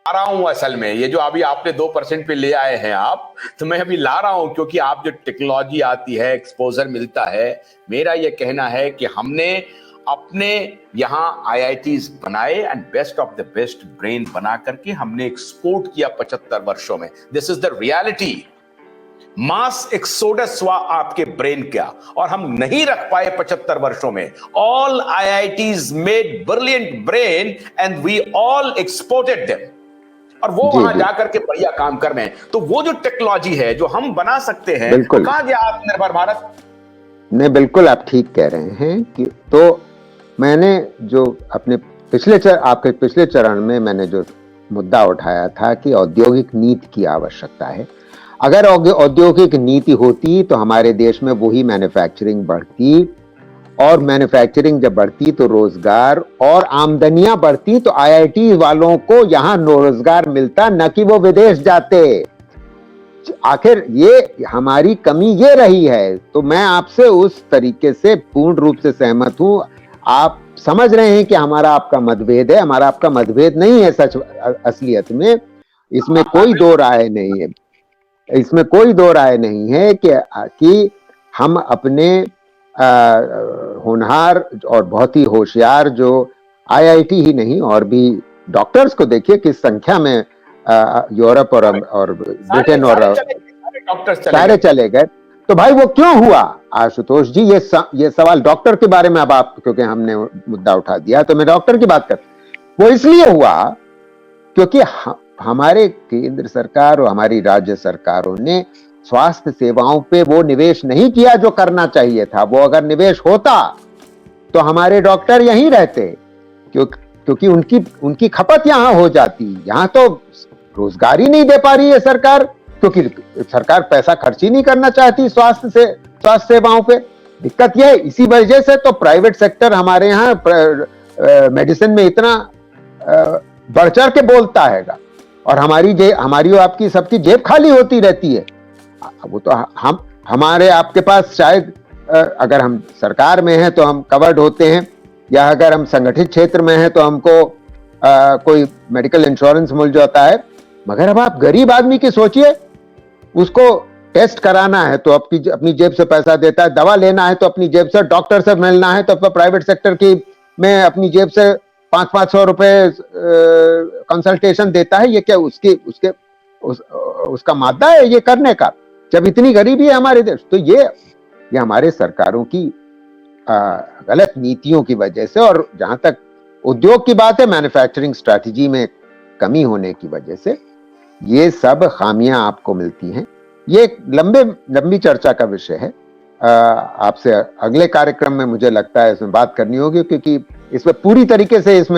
ला रहा हूं असल में, ये जो अभी आपने 2% पे ले आए हैं आप, तो मैं अभी ला रहा हूं, क्योंकि आप जो टेक्नोलॉजी आती है, एक्सपोजर मिलता है। मेरा ये कहना है कि हमने अपने यहाँ आईआईटीज बनाए and best of the best brain बना करके हमने एक्सपोर्ट किया 75 वर्षों में। This is the reality. Mass exodus हुआ आपके ब्रेन का, और हम नहीं रख पाए 75 वर्षों में। All IITs made brilliant brain and we all exported them, और वो वहां जाकर के बढ़िया काम कर रहे हैं। तो वो जो टेक्नोलॉजी है जो हम बना सकते हैं, कहां गया आत्मनिर्भर भारत? नहीं, बिल्कुल आप ठीक कह रहे हैं कि तो मैंने जो अपने आपके पिछले चरण में मैंने जो मुद्दा उठाया था कि औद्योगिक नीति की आवश्यकता है। अगर औद्योगिक नीति होती तो हमारे देश में वही मैन्युफैक्चरिंग बढ़ती, और मैन्युफैक्चरिंग जब बढ़ती तो रोजगार और आमदनियां बढ़ती, तो आईआईटी वालों को यहां रोजगार मिलता, न कि वो विदेश जाते। आखिर ये हमारी कमी ये रही है। तो मैं आपसे उस तरीके से पूर्ण रूप से सहमत हूं। आप समझ रहे हैं कि हमारा आपका मतभेद है, हमारा आपका मतभेद नहीं है सच असलियत में। इसमें कोई दो राय नहीं है, इसमें कोई दो राय नहीं है कि हम अपने होनहार और बहुत ही होशियार जो आईआईटी ही नहीं और भी डॉक्टर्स को देखिए किस संख्या में यूरोप और ब्रिटेन और सारे चले गए। तो भाई वो क्यों हुआ आशुतोष जी? ये सवाल डॉक्टर के बारे में अब आप, क्योंकि हमने मुद्दा उठा दिया तो मैं डॉक्टर की बात कर। वो इसलिए हुआ क्योंकि हमारे केंद्र सरकार और हमारी राज्य सरकारों ने स्वास्थ्य सेवाओं पे वो निवेश नहीं किया जो करना चाहिए था। वो अगर निवेश होता तो हमारे डॉक्टर यहीं रहते, क्योंकि उनकी खपत यहां हो जाती। यहां तो रोजगार ही नहीं दे पा रही है सरकार, क्योंकि सरकार पैसा खर्च ही नहीं करना चाहती स्वास्थ्य सेवाओं पे। दिक्कत यह है। इसी वजह से तो प्राइवेट सेक्टर हमारे यहाँ मेडिसिन में इतना बढ़ चढ़ के बोलता हैगा, और हमारी और आपकी सबकी जेब खाली होती रहती है। वो तो हमारे आपके पास शायद अगर हम सरकार में हैं तो हम कवर्ड होते हैं, या अगर हम संगठित क्षेत्र में हैं तो हमको कोई मेडिकल इंश्योरेंस मिल जाता है। मगर अब आप गरीब आदमी की सोचिए, उसको टेस्ट कराना है तो अपनी जेब से पैसा देता है, दवा लेना है तो अपनी जेब से, डॉक्टर से मिलना है तो प्राइवेट सेक्टर में अपनी जेब से 500-500 रुपए कंसल्टेशन देता है। ये क्या उसका मादा है ये करने का, जब इतनी गरीबी है हमारे देश? तो ये हमारे सरकारों की गलत नीतियों की वजह से, और जहां तक उद्योग की बात है, मैन्युफैक्चरिंग स्ट्रैटेजी में कमी होने की वजह से ये सब खामियां आपको मिलती हैं। ये एक लंबी चर्चा का विषय है। आपसे अगले कार्यक्रम में मुझे लगता है इसमें बात करनी होगी, क्योंकि इसमें पूरी तरीके से इस